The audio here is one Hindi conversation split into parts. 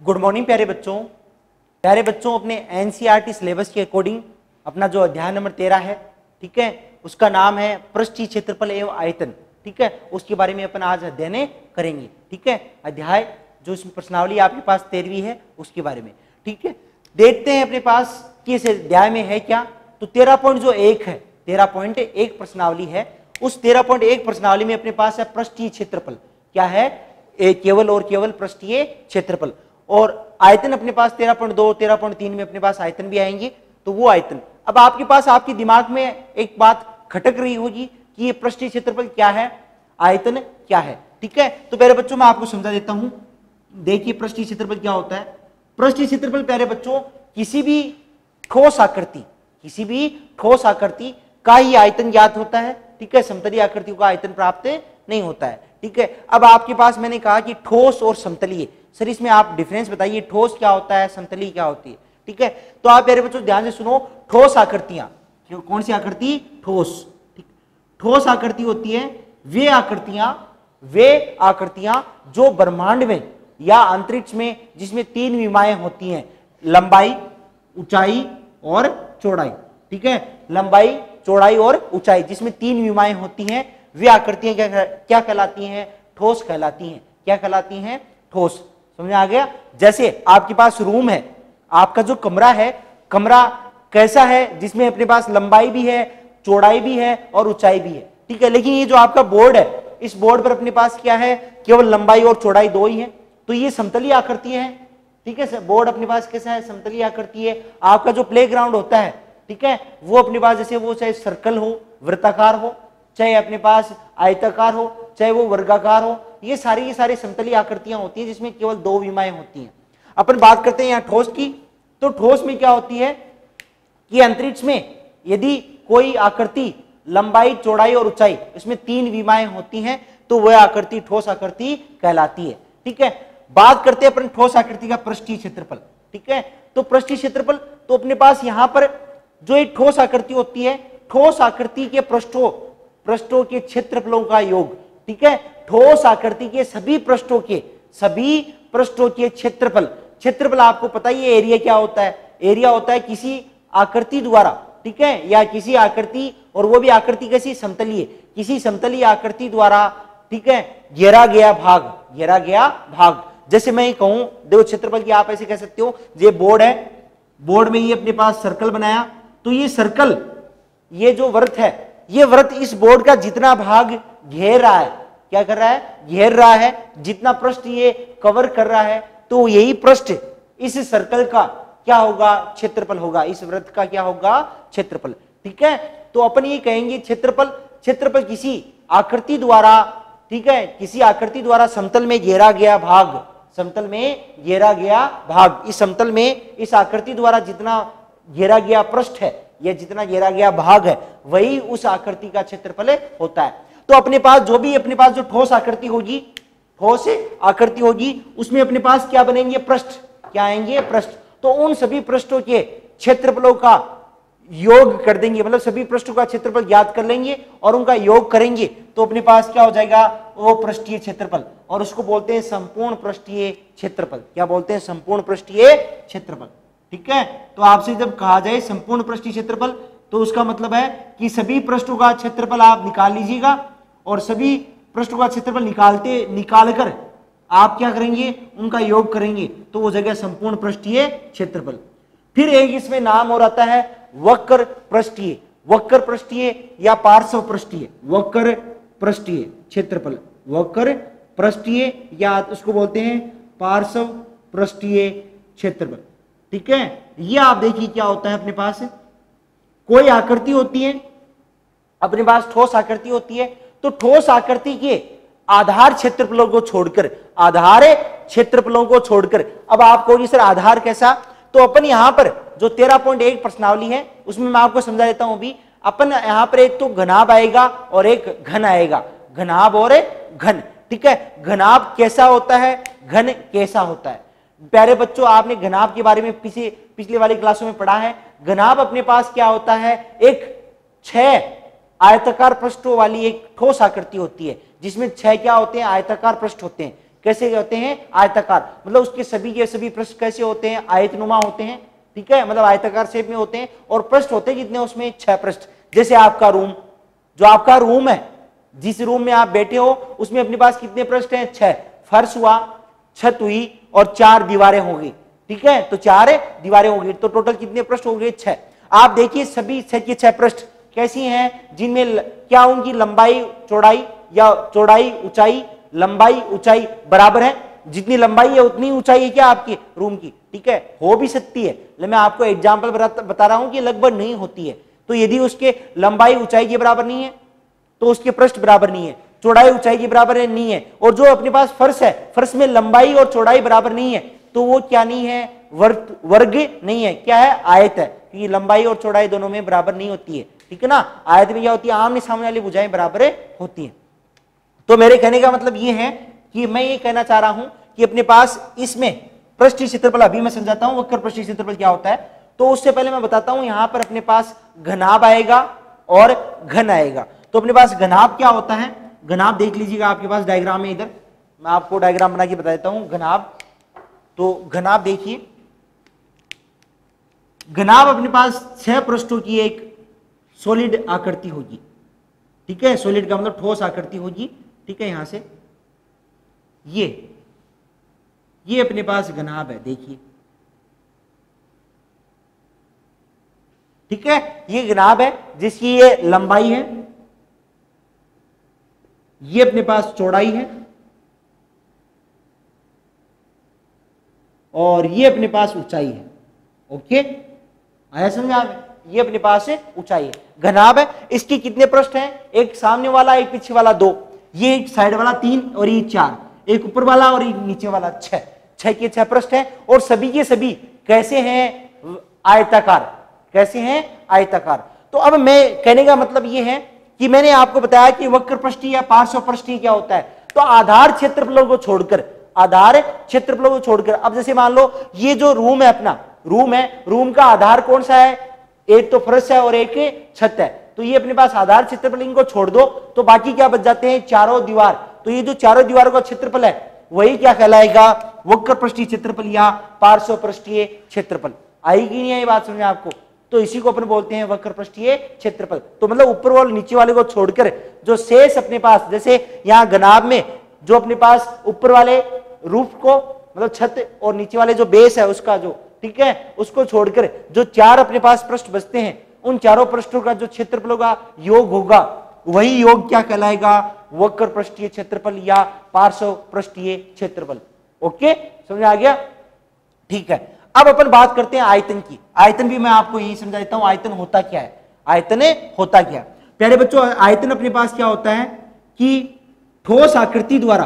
गुड मॉर्निंग प्यारे बच्चों। प्यारे बच्चों, अपने एनसीईआरटी सिलेबस के अकॉर्डिंग अपना जो अध्याय नंबर 13 है, ठीक है, उसका नाम है पृष्ठीय क्षेत्रफल एवं आयतन। ठीक है, उसके बारे में अपन आज अध्ययन करेंगे। ठीक है, अध्याय जो इसमें प्रश्नावली आपके पास 13वीं है उसके बारे में। ठीक है, देखते हैं अपने पास कि इस अध्याय में है क्या। तो 13.1 है, 13.1 प्रश्नावली है। उस 13.1 प्रश्नावली में अपने पास है पृष्ठीय क्षेत्रफल। क्या है? केवल और केवल पृष्ठीय क्षेत्रफल। और आयतन अपने पास 13.2, 13.3 में अपने पास आयतन भी आएंगे। तो वो आयतन, अब आपके पास आपके दिमाग में एक बात खटक रही होगी कि ये पृष्ठीय क्षेत्रफल क्या है, आयतन क्या है। ठीक है, तो प्यारे बच्चों मैं आपको समझा देता हूं। देखिए पृष्ठीय क्षेत्रफल क्या होता है। पृष्ठीय क्षेत्रफल प्यारे बच्चों किसी भी ठोस आकृति का ही आयतन ज्ञात होता है। ठीक है, समतलीय आकृतियों का आयतन प्राप्त नहीं होता है। ठीक है, अब आपके पास मैंने कहा कि ठोस और समतलीय, सर इसमें आप डिफरेंस बताइए, ठोस क्या होता है, समतलीय क्या होती है। ठीक है, तो आप प्यारे बच्चों ध्यान से सुनो। ठोस आकृतियां, कौन सी आकृति? ठोस। ठीक, ठोस आकृति होती है वे आकृतियां जो ब्रह्मांड में या अंतरिक्ष में जिसमें 3 विमाएं होती हैं, लंबाई, ऊंचाई और चौड़ाई। ठीक है, लंबाई, चौड़ाई और ऊंचाई, जिसमें 3 विमाएं होती हैं, वे आकृतियां क्या कहलाती हैं? ठोस कहलाती हैं। क्या कहलाती हैं? ठोस। समझ आ गया? जैसे आपके पास रूम है, आपका जो कमरा है, कमरा कैसा है? जिसमें अपने पास लंबाई भी है, चौड़ाई भी है और ऊंचाई भी है। ठीक है, लेकिन ये जो आपका बोर्ड है, इस बोर्ड पर अपने पास क्या है? केवल लंबाई और चौड़ाई 2 ही है। तो ये समतलीय आकृति है। ठीक है, बोर्ड अपने पास कैसा है? समतलीय आकृति है। आपका जो प्लेग्राउंड होता है, ठीक है, वो अपने पास जैसे वो चाहे सर्कल हो, वृत्ताकार हो, चाहे अपने पास आयताकार हो, चाहे वो वर्गाकार हो, ये सारी समतलीय आकृतियां होती हैं जिसमें केवल 2 विमाएं होती हैं। अपन बात करते हैं यहाँ ठोस की। तो ठोस में क्या होती है कि अंतरिक्ष में यदि कोई आकृति लंबाई, चौड़ाई और ऊंचाई, इसमें 3 विमाएं होती हैं, तो वह आकृति ठोस आकृति कहलाती है। ठीक है, बात करते हैं अपन ठोस आकृति का पृष्ठीय क्षेत्रफल। ठीक है, तो पृष्ठीय क्षेत्रफल, तो अपने पास यहां पर जो एक ठोस आकृति होती है, ठोस आकृति के पृष्ठों के क्षेत्रफलों का योग। ठीक है, ठोस आकृति के सभी पृष्ठों के क्षेत्रफल आपको पता ही है एरिया क्या होता है? एरिया होता है किसी आकृति द्वारा, ठीक है, या किसी आकृति, और वो भी आकृति कैसी? समतलीय, किसी समतलीय आकृति द्वारा, ठीक है, घेरा गया भाग। जैसे मैं कहूं, देखो क्षेत्रफल की आप ऐसे कह सकते हो, ये बोर्ड है, बोर्ड में ये अपने पास सर्कल बनाया, तो ये सर्कल, ये जो वृत्त है, ये वृत्त इस बोर्ड का जितना भाग घेर रहा है, क्या कर रहा है? घेर रहा है, जितना पृष्ठ ये कवर कर रहा है, तो यही पृष्ठ इस सर्कल का क्या होगा? क्षेत्रफल होगा। इस वृत्त का क्या होगा? क्षेत्रफल। ठीक है, तो अपन ये कहेंगे क्षेत्रफल किसी आकृति द्वारा, ठीक है, किसी आकृति द्वारा समतल में घेरा गया भाग, इस समतल में इस आकृति द्वारा जितना घेरा गया पृष्ठ है या जितना घेरा गया भाग है, वही उस आकृति का क्षेत्रफल होता है। तो अपने पास जो ठोस आकृति होगी, उसमें अपने पास क्या बनेंगे? पृष्ठ। क्या आएंगे? पृष्ठ। तो उन सभी पृष्ठों के क्षेत्रफलों का योग कर देंगे, मतलब सभी पृष्ठों का क्षेत्रफल ज्ञात कर लेंगे और उनका योग करेंगे, तो अपने पास क्या हो जाएगा? वो पृष्ठीय क्षेत्रफल, और उसको बोलते हैं संपूर्ण पृष्ठीय क्षेत्रफल। क्या बोलते हैं? संपूर्ण पृष्ठीय क्षेत्रफल। ठीक है, तो आपसे जब कहा जाए संपूर्ण पृष्ठीय क्षेत्रफल, तो उसका मतलब है कि सभी पृष्ठों का क्षेत्रफल आप निकाल लीजिएगा, और सभी पृष्ठों का क्षेत्रफल निकालकर आप क्या करेंगे? उनका योग करेंगे, तो वो जगह संपूर्ण पृष्ठीय क्षेत्रफल। फिर एक इसमें नाम और आता है वक्र पृष्ठीय या पार्श्व पृष्ठीय। वक्र पृष्ठीय क्षेत्रफल, वक्र पृष्ठीय या उसको बोलते हैं पार्श्व पृष्ठीय क्षेत्रफल। ठीक है, ये आप देखिए क्या होता है। अपने पास कोई आकृति होती है, अपने पास ठोस आकृति होती है, तो ठोस आकृति के आधार क्षेत्रफलों को छोड़कर, अब आप कहोगे सर आधार कैसा? तो अपन यहां पर जो 13.1 प्रश्नावली है उसमें मैं आपको समझा देता हूं। अभी अपन यहां पर एक तो घनाभ आएगा और एक घन आएगा, घनाभ और घन। ठीक है, घनाभ कैसा होता है, घन कैसा होता है? प्यारे बच्चों, आपने घनाभ के बारे में पिछले वाली क्लासों में पढ़ा है। घनाभ अपने पास क्या होता है? एक 6 आयताकार पृष्ठों वाली एक ठोस आकृति होती है, जिसमें 6 क्या होते हैं? आयताकार पृष्ठ होते हैं। कैसे होते हैं, आयताकार, मतलब उसके सभी के सभी पृष्ठ कैसे होते हैं, आयतनुमा होते हैं, ठीक है, मतलब आयताकार शेप में होते हैं, और पृष्ठ होते हैं कितने, उसमें 6 पृष्ठ। जैसे आपका रूम, जो आपका रूम है, जिस रूम में आप बैठे हो उसमें अपने पास कितने पृष्ठ हैं, 6। फर्श हुआ, छत हुई और 4 दीवारें होगी, ठीक है, तो 4 दीवारें होगी, तो टोटल कितने पृष्ठ हो गए, 6। आप देखिए सभी 6 के 6 पृष्ठ कैसी हैं, जिनमें क्या उनकी लंबाई चौड़ाई या चौड़ाई ऊंचाई, लंबाई ऊंचाई बराबर है, जितनी लंबाई है उतनी ऊंचाई है क्या आपकी रूम की, ठीक है, हो भी सकती है, मैं आपको एग्जांपल बता रहा हूं कि लगभग नहीं होती है। तो यदि उसके लंबाई ऊंचाई के बराबर नहीं है तो उसके पृष्ठ बराबर नहीं है, चौड़ाई ऊंचाई के बराबर है नहीं है, और जो अपने पास फर्श है, फर्श में लंबाई और चौड़ाई बराबर नहीं है, तो वो क्या नहीं है, वर्ग नहीं है, क्या है, आयत है, क्योंकि लंबाई और चौड़ाई दोनों में बराबर नहीं होती है, ठीक है ना। आयत में क्या होती है, आमने सामने वाली भुजाएं बराबर होती हैं। तो मेरे कहने का मतलब ये है कि मैं ये कहना चाह रहा हूं कि अपने पास इसमें पृष्ठीय क्षेत्रफल, अभी मैं समझाता हूं वक्र पृष्ठीय क्षेत्रफल क्या होता है, तो उससे पहले मैं बताता हूं यहां पर अपने पास घनाभ आएगा और घन आएगा। तो अपने पास घनाभ क्या होता है, घनाभ देख लीजिएगा, आपके पास डायग्राम है इधर, मैं आपको डायग्राम बना के बता देता हूं घनाभ। तो घनाभ देखिए, घनाभ अपने पास 6 पृष्ठों की एक सॉलिड आकृति होगी, ठीक है, सॉलिड का मतलब ठोस आकृति होगी, ठीक है, यहां से ये अपने पास घनाभ है, देखिए, ठीक है, ये घनाभ है जिसकी ये लंबाई है, ये अपने पास चौड़ाई है, और ये अपने पास ऊंचाई है। ओके, आया समझ आ गया, ये अपने पास है ऊंचाई है, घनाभ है। इसके कितने पृष्ठ हैं, एक सामने वाला, एक पीछे वाला 2, ये एक साइड वाला 3 और ये 4, एक ऊपर वाला और एक नीचे वाला 6, 6 के 6 पृष्ठ हैं, और सभी के सभी कैसे हैं, आयताकार, कैसे हैं, आयताकार। तो अब मैं कहने का मतलब ये है कि मैंने आपको बताया कि वक्र पृष्ठीय या पार्श्व पृष्ठीय क्या होता है, तो आधार क्षेत्रफलों को छोड़कर, आधार क्षेत्रफलों को छोड़कर, अब जैसे मान लो ये जो रूम है, अपना रूम है, रूम का आधार कौन सा है, एक तो फर्श है और एक छत है, तो ये अपने पास आधार क्षेत्रफल, इनको छोड़ दो तो बाकी क्या बच जाते हैं, चारों दीवार। तो ये जो चारों दीवारों का क्षेत्रफल है वही क्या कहलाएगा, वक्र पृष्ठीय क्षेत्रफल या पार्श्व पृष्ठीय क्षेत्रफल। आएगी नहीं आई बात समझ आपको, तो इसी को अपन बोलते हैं वक्र पृष्ठीय क्षेत्रफल। तो मतलब ऊपर वाले नीचे वाले को छोड़कर जो शेष अपने पास, जैसे यहाँ घनाभ में जो अपने पास ऊपर वाले रूफ को, मतलब छत, और नीचे वाले जो बेस है उसका जो, ठीक है, उसको छोड़कर जो 4 अपने पास पृष्ठ बचते हैं, उन चारों पृष्ठों का जो क्षेत्रफलों का योग होगा वही योग क्या कहलाएगा, वक्र पृष्ठीय क्षेत्रफल या पार्श्व पृष्ठीय क्षेत्रफल। ओके, समझ आ गया, ठीक है। अब अपन बात करते हैं आयतन की। आयतन भी मैं आपको यही समझा देता हूं, आयतन होता क्या है, आयतन होता क्या। प्यारे बच्चों, आयतन अपने पास क्या होता है कि ठोस आकृति द्वारा,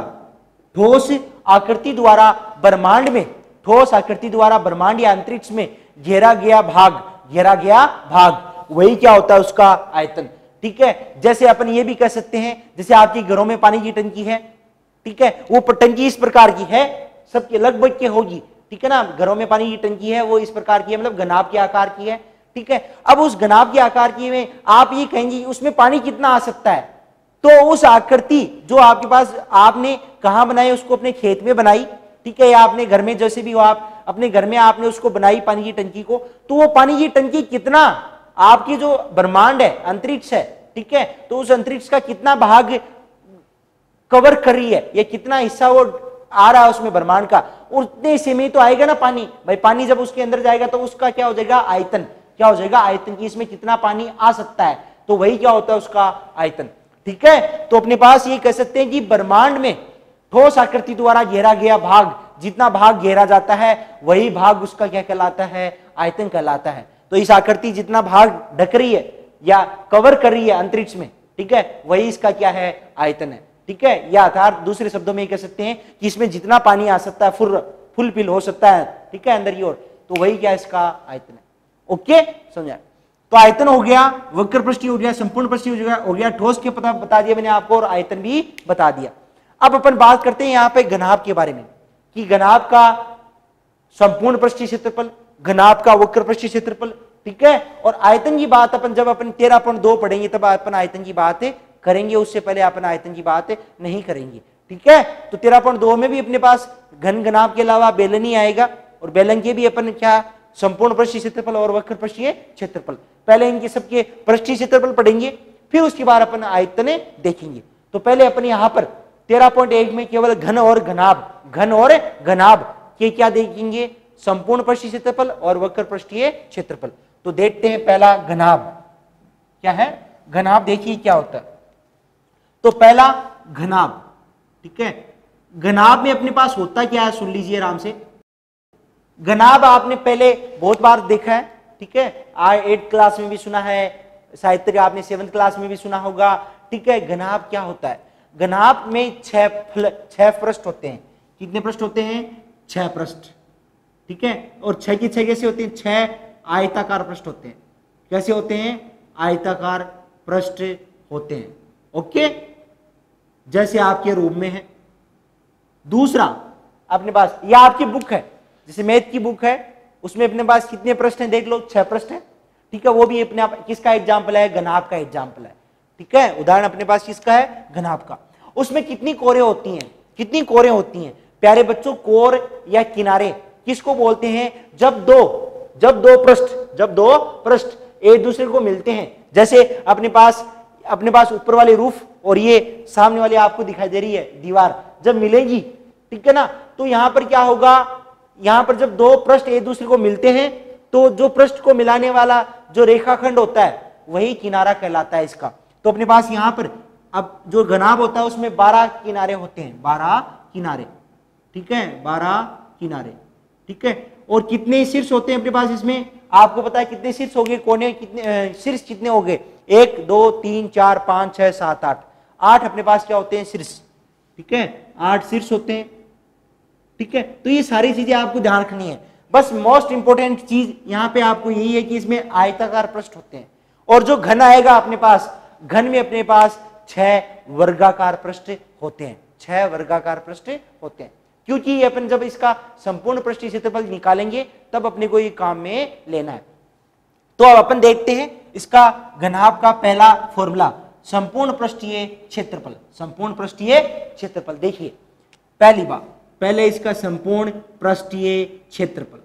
ठोस आकृति द्वारा ब्रह्मांड में, ठोस आकृति द्वारा ब्रह्मांड या अंतरिक्ष में घेरा गया भाग, घेरा गया भाग, वही क्या होता है, उसका आयतन, ठीक है। जैसे अपन ये भी कह सकते हैं, जैसे आपके घरों में पानी की टंकी है, ठीक है, वो टंकी इस प्रकार की है, सबके लगभग के होगी, ठीक है ना, घरों में पानी की टंकी है वो इस प्रकार की है, मतलब घनाभ के आकार की है, ठीक है। अब उस घनाभ के आकार की में आप ये कहेंगे उसमें पानी कितना आ सकता है, तो उस आकृति जो आपके पास, आपने कहां बनाई, उसको अपने खेत में बनाई, ठीक है, या आपने घर में, जैसे भी हो आप अपने घर में आपने उसको बनाई पानी की टंकी को, तो वो पानी की टंकी कितना आपकी जो ब्रह्मांड है, अंतरिक्ष है, ठीक है, तो उस अंतरिक्ष का कितना भाग कवर कर रही है, या कितना हिस्सा वो आ रहा है उसमें ब्रह्मांड का, उतने हिस्से में तो आएगा ना पानी। भाई पानी जब उसके अंदर जाएगा तो उसका क्या हो जाएगा, आयतन, क्या हो जाएगा, आयतन की, इसमें कितना पानी आ सकता है, तो वही क्या होता है, उसका आयतन, ठीक है। तो अपने पास ये कह सकते हैं कि ब्रह्मांड में ठोस आकृति द्वारा घेरा गया भाग, जितना भाग घेरा जाता है वही भाग उसका क्या कहलाता है, आयतन कहलाता है। तो इस आकृति जितना भाग ढक रही है या कवर कर रही है अंतरिक्ष में, ठीक है, वही इसका क्या है, आयतन है, ठीक है। या अर्थात दूसरे शब्दों में कह सकते हैं कि इसमें जितना पानी आ सकता है, फुलफिल हो सकता है, ठीक है, अंदर की ओर, तो वही क्या इसका आयतन है। ओके, समझा। तो आयतन हो गया, वक्र पृष्ठीय हो गया, संपूर्ण पृष्ठीय हो गया, ठोस के पता बता दिया मैंने आपको, और आयतन भी बता दिया। अब अपन बात करते हैं यहाँ पे घनाभ के बारे में, कि घनाभ का संपूर्ण पृष्ठीय क्षेत्रफल, घनाभ का वक्र पृष्ठीय क्षेत्रफल, ठीक है, और आयतन की बात अपन जब अपन 13.2 पढ़ेंगे तब अपन आयतन की बात करेंगे, उससे पहले अपन आयतन की बात नहीं करेंगे, ठीक है। तो 13.2 में भी अपने पास घन घनाभ के अलावा बेलन ही आएगा, और बेलन के भी अपन क्या संपूर्ण पृष्ठीय क्षेत्रफल और वक्र पृष्ठीय क्षेत्रफल, पहले इनके सबके पृष्ठीय क्षेत्रफल पढ़ेंगे, फिर उसके बाद अपन आयतने देखेंगे। तो पहले अपन यहां पर 13.1 में केवल घन और घनाभ के क्या देखेंगे, संपूर्ण पृष्ठीय क्षेत्रफल और वक्र पृष्ठीय क्षेत्रफल। तो देखते हैं पहला घनाभ क्या है, घनाभ देखिए क्या होता है। तो पहला घनाभ, ठीक है, घनाभ में अपने पास होता क्या है, सुन लीजिए आराम से। घनाभ आपने पहले बहुत बार देखा है, ठीक है, 8th क्लास में भी सुना है, साहित्य आपने 7th क्लास में भी सुना होगा, ठीक है। घनाभ क्या होता है, घनाभ में 6 पृष्ठ होते हैं। कितने पृष्ठ होते हैं, 6 पृष्ठ, ठीक है। और 6 की 6 कैसे होते हैं, 6 आयताकार पृष्ठ होते हैं। कैसे होते हैं, आयताकार पृष्ठ होते हैं, ओके, जैसे आपके रूम में है। दूसरा अपने पास, यह आपकी बुक है, जैसे मैथ की बुक है, उसमें अपने पास कितने प्रश्न हैं देख लो, 6 प्रश्न है, ठीक है। वो भी अपने आप किसका एग्जाम्पल है, घनाभ का एग्जाम्पल है, ठीक है। उदाहरण अपने पास किसका है, घनाभ का। उसमें कितनी कोरें होती हैं, कितनी कोरें होती हैं प्यारे बच्चों, कोर या किनारे किसको बोलते हैं, जब दो पृष्ठ एक दूसरे को मिलते हैं। जैसे अपने पास ऊपर वाले रूफ और ये सामने वाली आपको दिखाई दे रही है दीवार, जब मिलेगी, ठीक है ना, तो यहां पर क्या होगा, यहां पर जब 2 पृष्ठ एक दूसरे को मिलते हैं तो जो पृष्ठ को मिलाने वाला जो रेखाखंड होता है वही किनारा कहलाता है इसका। तो अपने पास यहां पर अब जो घनाभ होता है उसमें 12 किनारे होते हैं, 12 किनारे, ठीक है, 12 किनारे, ठीक है। और कितने शीर्ष होते हैं अपने पास इसमें, आपको पता है कितने शीर्ष हो गए, कोने कितने शीर्ष कितने हो गए, 1 2 3 4 5 6 7 8 अपने पास क्या होते हैं, शीर्ष, ठीक है, 8 शीर्ष होते हैं, ठीक है। तो ये सारी चीजें आपको ध्यान रखनी है। बस मोस्ट इंपोर्टेंट चीज यहां पे आपको यही है कि इसमें आयताकार पृष्ठ होते हैं, और जो घन आएगा अपने पास, घन में अपने पास 6 वर्गाकार पृष्ठ होते हैं, 6 वर्गाकार पृष्ठ होते हैं, क्योंकि अपन जब इसका संपूर्ण पृष्ठीय क्षेत्रफल निकालेंगे तब अपने को ये काम में लेना है। तो अब अपन देखते हैं इसका घनाभ का पहला फॉर्मूला, संपूर्ण पृष्ठीय क्षेत्रफल, संपूर्ण पृष्ठीय क्षेत्रफल। देखिए पहली बात, पहले इसका संपूर्ण पृष्ठीय क्षेत्रफल,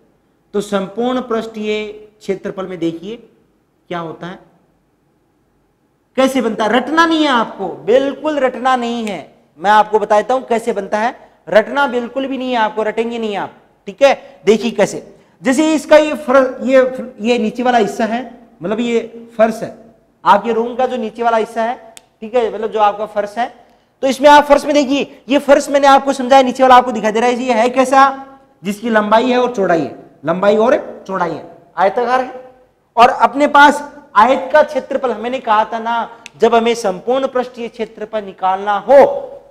तो संपूर्ण पृष्ठीय क्षेत्रफल में देखिए क्या होता है, कैसे बनता है, रटना नहीं है आपको, बिल्कुल रटना नहीं है, मैं आपको बताता हूं कैसे बनता है, रटना बिल्कुल भी नहीं है आपको, रटेंगे नहीं आप, ठीक है। देखिए कैसे, जैसे इसका ये नीचे वाला हिस्सा है, मतलब ये फर्श है, आपके रूम का जो नीचे वाला हिस्सा है, ठीक है, मतलब जो आपका फर्श है, तो इसमें आप फर्श में देखिए, ये फर्श मैंने आपको समझाया, नीचे वाला आपको दिखाई दे रहा है, ये है कैसा, जिसकी लंबाई है और चौड़ाई है, लंबाई और चौड़ाई है, आयताकार है। और अपने पास आयत का क्षेत्रफल, मैंने कहा था ना, जब हमें संपूर्ण पृष्ठीय क्षेत्रफल निकालना हो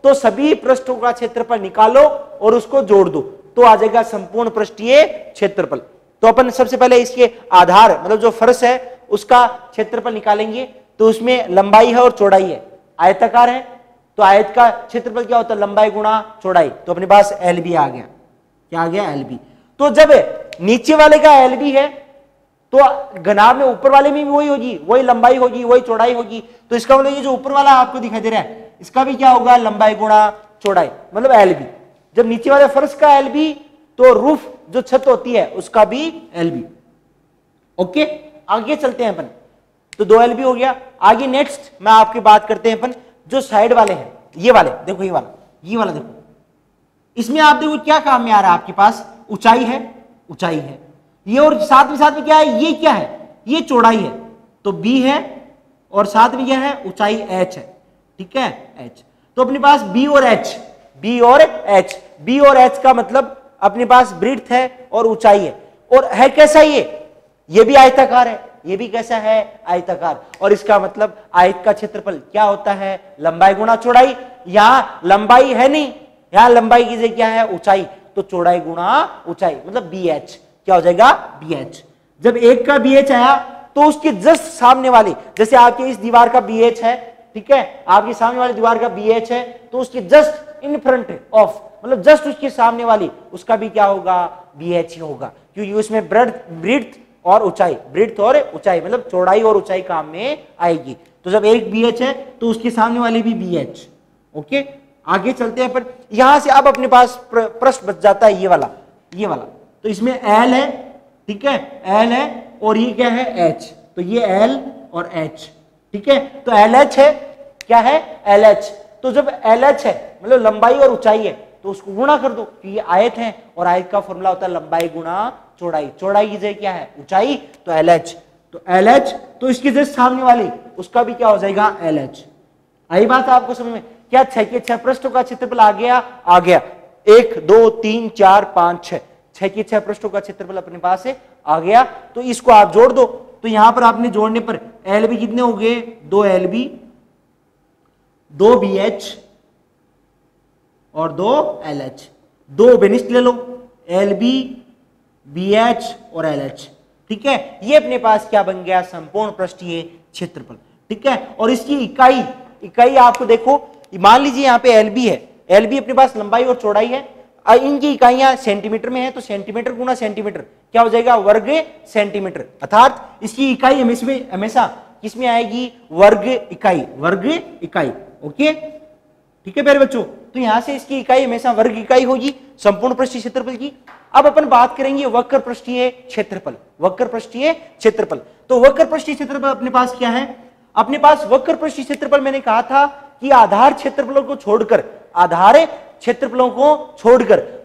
तो सभी पृष्ठों का क्षेत्रफल निकालो और उसको जोड़ दो, तो आ जाएगा संपूर्ण पृष्ठीय क्षेत्रफल। तो अपन सबसे पहले इसके आधार, मतलब जो फर्श है उसका क्षेत्रफल निकालेंगे, तो उसमें लंबाई है और चौड़ाई है, आयताकार है, तो आयत का क्षेत्रफल क्या होता है, लंबाई गुणा चौड़ाई, तो अपने पास LB आ गया, क्या आ गया, LB। तो जब नीचे वाले का LB है तो घनाभ में ऊपर वाले में भी वही होगी, वही लंबाई होगी, वही चौड़ाई होगी, तो इसका मतलब ये जो ऊपर वाला आपको दिखाई दे रहा है इसका भी क्या होगा, लंबाई गुणा चौड़ाई, मतलब LB। जब नीचे वाले फर्श का LB, तो रूफ जो छत होती है उसका भी LB, ओके। आगे चलते हैं अपन, तो 2 LB हो गया। आगे नेक्स्ट मैं आपकी बात करते हैं अपन जो साइड वाले हैं, ये वाले देखो, ये वाला देखो, इसमें आप देखो क्या काम में आ रहा है, आपके पास ऊंचाई है, ऊंचाई है ये, और साथ में क्या है, ये क्या है, ये चौड़ाई है, तो B है, और साथ में क्या है, ऊंचाई H है, ठीक है, H। तो अपने पास B और H का मतलब अपने पास ब्रीड्थ है और ऊंचाई है, और है कैसा, ये भी आयताकार है, ये भी कैसा है, आयताकार, और इसका मतलब आयत का क्षेत्रफल क्या होता है, लंबाई गुणा चौड़ाई। यहां लंबाई है नहीं, यहां लंबाई की जगह क्या है, ऊंचाई, तो चौड़ाई गुणा ऊंचाई, मतलब BH क्या हो जाएगा, BH। जब एक का BH आया तो उसके जस्ट सामने वाली, जैसे आपके इस दीवार का BH है, ठीक है, आपकी सामने वाली दीवार का BH है, तो उसके जस्ट इन फ्रंट ऑफ, मतलब जस्ट उसके सामने वाली, उसका भी क्या होगा, BH ही होगा, क्योंकि उसमें ब्रीड्थ और ऊंचाई, ब्रीड्थ और ऊंचाई मतलब चौड़ाई और ऊंचाई काम में आएगी। तो जब एक BH है तो उसके सामने वाली भी BH, ओके। आगे चलते हैं, पर यहां से अब अपने पास प्रश्न बच जाता है ये वाला। तो इसमें एल है, ठीक है, एल है और ये क्या है, एच। तो ये एल और एच, ठीक है। तो एल एच है, क्या है, एल एच। तो जब एल एच है मतलब लंबाई और ऊंचाई है, तो उसको गुणा कर दो, कि ये आयत है और आयत का फॉर्मूला होता है लंबाई गुणा चौड़ाई। चौड़ाई की जगह क्या है, ऊंचाई, तो एल एच। तो एल एच, तो इसकी जस्ट सामने वाली उसका भी क्या हो जाएगा, एल एच। आई बात आपको समझ में? क्या 6 के 6 पृष्ठों का क्षेत्रफल आ गया? आ गया। 1 2 3 4 5 6, 6 के 6 पृष्ठों का क्षेत्रफल अपने पास है, आ गया। तो इसको आप जोड़ दो, तो यहां पर आपने जोड़ने पर एल बी कितने हो गए, 2 एल बी, 2 बी एच और 2 एल एच। 2 बेनिस्ट ले लो, एल बी, बी एच और एल एच, ठीक है। ये अपने पास क्या बन गया, संपूर्ण पृष्ठीय क्षेत्रफल, ठीक है। और इसकी इकाई आपको देखो, मान लीजिए यहाँ पे एल बी है, एल बी अपने पास लंबाई और चौड़ाई है, इनकी इकाइयां सेंटीमीटर में है, तो सेंटीमीटर गुना सेंटीमीटर क्या हो जाएगा, वर्ग सेंटीमीटर। अर्थात इसकी इकाई हमेशा किसमें आएगी, वर्ग इकाई। ओके, ठीक है प्यारे बच्चों। तो यहां से इसकी इकाई हमेशा वर्ग इकाई होगी संपूर्ण पृष्ठीय क्षेत्रफल की। अब अपन बात करेंगे वक्र पृष्ठीय क्षेत्रफल। तो वक्र पृष्ठीय क्षेत्रफल अपने पास क्या है, अपने पास वक्र पृष्ठीय क्षेत्रफल, मैंने कहा था कि आधार क्षेत्रफलों को छोड़कर,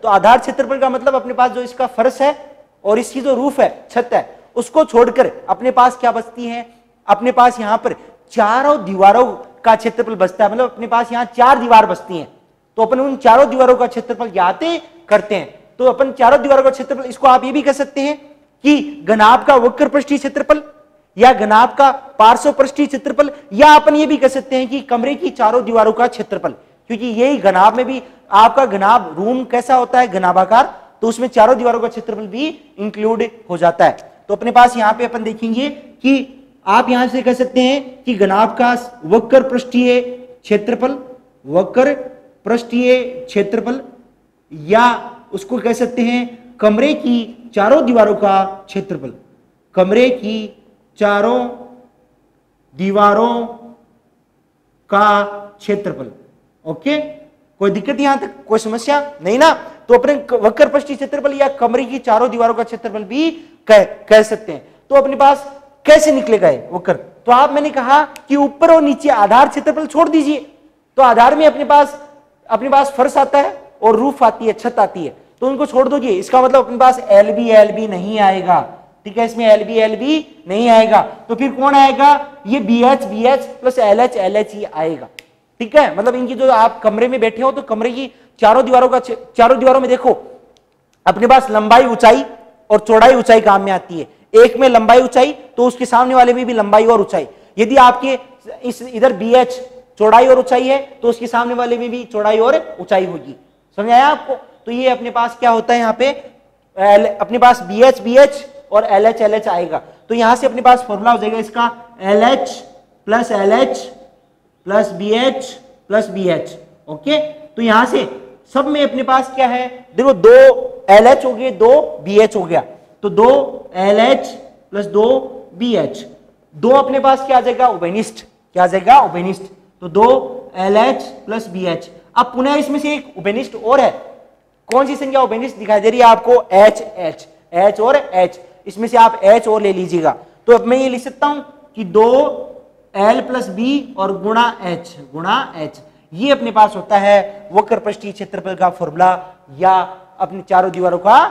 तो आधार क्षेत्रफल का मतलब अपने पास जो इसका फर्श है और इसकी जो रूफ है, छत है, उसको छोड़कर अपने पास क्या बचती है, अपने पास यहां पर चारों दीवारों का क्षेत्रफल बचता है। मतलब अपने पास यहां 4 दीवार बचती हैं, तो अपन उन चारों दीवारों का क्षेत्रफल ज्ञात करते हैं। तो अपन चारों दीवारों का क्षेत्रफल, इसको आप ये भी कह सकते हैं कि घनाभ का वक्र पृष्ठीय क्षेत्रफल या घनाभ का पार्श्व पृष्ठीय क्षेत्रफल, या अपन ये भी कह सकते हैं कि कमरे की चारों दीवारों का क्षेत्रफल, क्योंकि यही घनाभ में भी आपका घनाभ रूम कैसा होता है, घनाभाकार, तो उसमें चारों दीवारों का क्षेत्रफल भी इंक्लूड हो जाता है। तो अपने पास यहां पे अपन देखेंगे कि आप यहां से कह सकते हैं कि घनाभ का वक्र पृष्ठीय क्षेत्रफल, या उसको कह सकते हैं कमरे की चारों दीवारों का क्षेत्रफल, कमरे की चारों दीवारों का क्षेत्रफल। ओके, कोई दिक्कत यहां तक, कोई समस्या नहीं ना? तो अपने वक्र पृष्ठीय क्षेत्रफल या कमरे की चारों दीवारों का क्षेत्रफल भी कह सकते हैं। तो अपने पास कैसे निकलेगा ये वक्र? तो आप, मैंने कहा कि ऊपर और नीचे आधार क्षेत्रफल छोड़ दीजिए, तो आधार में अपने पास फर्श आता है और रूफ आती है, छत आती है, तो उनको छोड़ दोगे। इसका मतलब अपने पास एल बी नहीं आएगा, ठीक है, इसमें एल बी नहीं आएगा। तो फिर कौन आएगा, ये B H plus L H ही आएगा, ठीक है। मतलब इनकी जो आप कमरे में बैठे हो, तो कमरे की चारों दीवारों में देखो अपने पास लंबाई ऊंचाई और चौड़ाई ऊंचाई काम में आती है। एक में लंबाई ऊंचाई, तो उसके सामने वाले में भी लंबाई और ऊंचाई। यदि आपके इधर बी एच चौड़ाई और ऊंचाई है, तो उसके सामने वाले में भी चौड़ाई और ऊंचाई होगी। समझ आया आपको? तो ये अपने पास क्या होता है, यहाँ पे अपने पास बी एच और एल एच आएगा। तो यहां से अपने पास फॉर्मूला हो जाएगा इसका L H plus B H. Okay, तो यहां से सब में अपने पास क्या है, देखो 2 एल एच हो गए, 2 बी एच हो गया, तो 2 L H plus 2 B H. 2 अपने पास क्या आ जाएगा, उभयनिष्ठ, क्या आ जाएगा, उभयनिष्ठ। तो 2 L H plus B H. अब पुनः इसमें से एक उभयनिष्ठ और है, कौन सी संख्या उभयनिष्ठ दिखाई दे रही है आपको, एच और एच, इसमें से आप एच और ले लीजिएगा। तो अब मैं ये लिख सकता हूं कि 2 एल प्लस बी और गुणा एच, ये अपने पास होता है वक्र पृष्ठीय क्षेत्रफल का फॉर्मूला, या अपनी चारों दीवारों का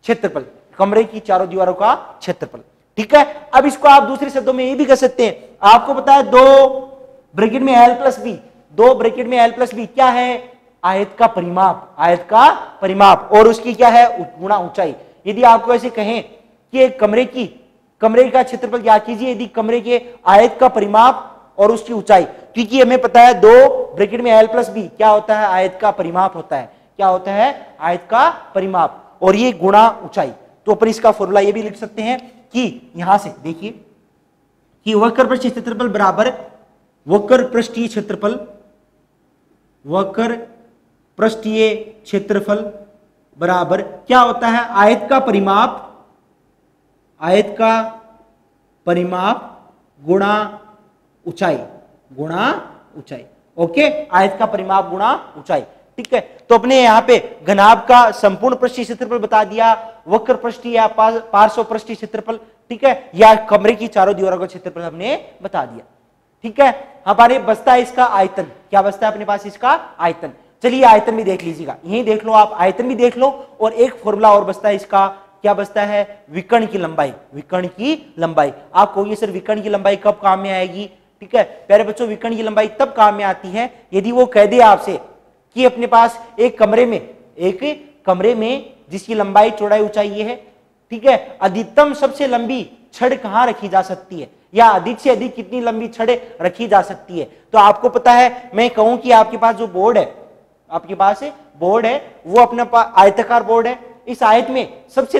क्षेत्रफल, कमरे की चारों दीवारों का क्षेत्रफल, ठीक है। अब इसको आप दूसरे शब्दों में ये भी कह सकते हैं, आपको पता है 2 ब्रैकेट में एल प्लस बी क्या है, आयत का परिमाप, और उसकी क्या है, गुणा ऊंचाई। यदि आपको ऐसे कहें कि एक कमरे का क्षेत्रफल क्या कीजिए, यदि कमरे के आयत का परिमाप और उसकी ऊंचाई, क्योंकि हमें पता है 2 ब्रैकेट में एल प्लस बी क्या होता है, आयत का परिमाप होता है। क्या होता है, आयत का परिमाप, और ये गुणा ऊंचाई। तो अपन इसका फॉर्मूला ये भी लिख सकते हैं कि यहां से देखिए कि वक्र पृष्ठीय क्षेत्रफल बराबर वक्र पृष्ठीय क्षेत्रफल बराबर क्या होता है, आयत का परिमाप गुणा ऊंचाई। ओके, आयत का परिमाप गुणा ऊंचाई। ठीक है, तो अपने यहाँ पे घनाभ का संपूर्ण पृष्ठीय क्षेत्रफल बता दिया, वक्र पृष्ठीय या पार्श्व पृष्ठीय क्षेत्रफल, ठीक है, या कमरे की चारों दीवारों का क्षेत्रफल हमने बता दिया। ठीक है, हमारे बचता है इसका आयतन। क्या बचता है अपने पास? इसका आयतन। चलिए आयतन भी देख लीजिएगा, यही देख लो आप, आयतन भी देख लो, और एक फॉर्मूला और बचता है इसका। क्या बचता है? विकर्ण की लंबाई। विकर्ण की लंबाई। आप कहोगे सर विकर्ण की लंबाई कब काम में आएगी? ठीक है प्यारे बच्चों, विकर्ण की लंबाई तब काम में आती है यदि वो कह दे आपसे कि अपने पास एक कमरे में जिसकी लंबाई चौड़ाई ऊंचाई ये है, ठीक है, अधिकतम सबसे लंबी छड़ कहां रखी जा सकती है, या अधिक से अधिक कितनी लंबी छड़ रखी जा सकती है। तो आपको पता है, मैं कहूं कि आपके पास जो बोर्ड है, आपके पास बोर्ड है, वो अपना आयताकार बोर्ड है। इस आयत में सबसे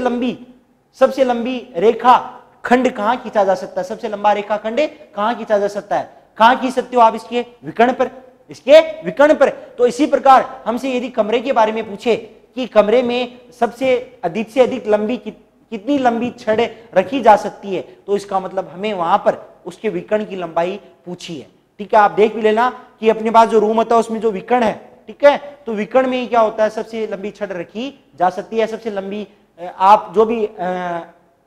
लंबी रेखा खंड कहां खींचा जा सकता है? सबसे लंबा रेखा खंड कहां खींचा जा सकता है? कहां खींच सकते हो आप? इसके विकर्ण पर, इसके विकर्ण पर। तो इसी प्रकार हमसे यदि कमरे के बारे में पूछे कि कमरे में सबसे अधिक लंबी कितनी लंबी छड़ रखी जा सकती है, तो इसका मतलब हमें वहां पर उसके विकर्ण की लंबाई पूछी है। ठीक है, आप देख भी लेना कि अपने पास जो रूम होता है उसमें जो विकर्ण है, ठीक है, तो विकर्ण में क्या होता है? सबसे लंबी छड़ रखी जा सकती है। सबसे लंबी आप जो भी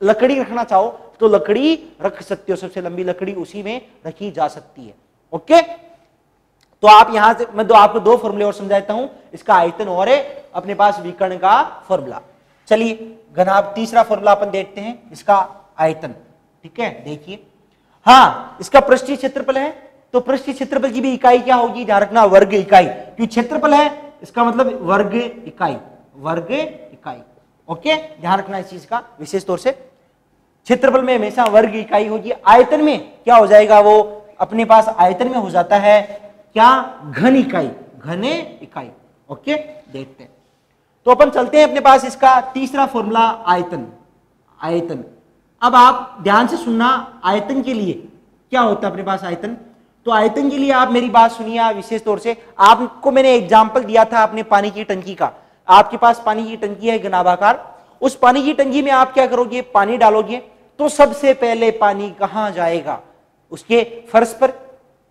लकड़ी रखना चाहो तो लकड़ी रख सकते हो, सबसे लंबी लकड़ी उसी में रखी जा सकती है। ओके, तो आप यहां से मैं आपको दो फॉर्मूले और समझाता हूं, इसका आयतन और अपने पास विकर्ण का फॉर्मूला। चलिए घनाभ तीसरा फॉर्मूला अपन देखते हैं, इसका आयतन। ठीक है, देखिए, हाँ, इसका पृष्ठीय क्षेत्रफल है, तो पृष्ठीय क्षेत्रफल की भी इकाई क्या होगी? ध्यान रखना, वर्ग इकाई, क्योंकि क्षेत्रफल है इसका मतलब वर्ग इकाई, वर्ग इकाई। ओके, ध्यान रखना इस चीज का विशेष तौर से, क्षेत्रफल में हमेशा वर्ग इकाई होगी। आयतन में क्या हो जाएगा? वो अपने पास आयतन में हो जाता है क्या? घन इकाई, घन इकाई। ओके, देखते हैं, तो अपन चलते हैं अपने पास इसका तीसरा फॉर्मूला, आयतन। आयतन, अब आप ध्यान से सुनना, आयतन के लिए क्या होता है अपने पास आयतन? तो आयतन के लिए आप मेरी बात सुनिए विशेष तौर से। आपको मैंने एग्जाम्पल दिया था अपने पानी की टंकी का। आपके पास पानी की टंकी है घनाभाकार, उस पानी की टंकी में आप क्या करोगे? पानी डालोगे, तो सबसे पहले पानी कहां जाएगा? उसके फर्श पर,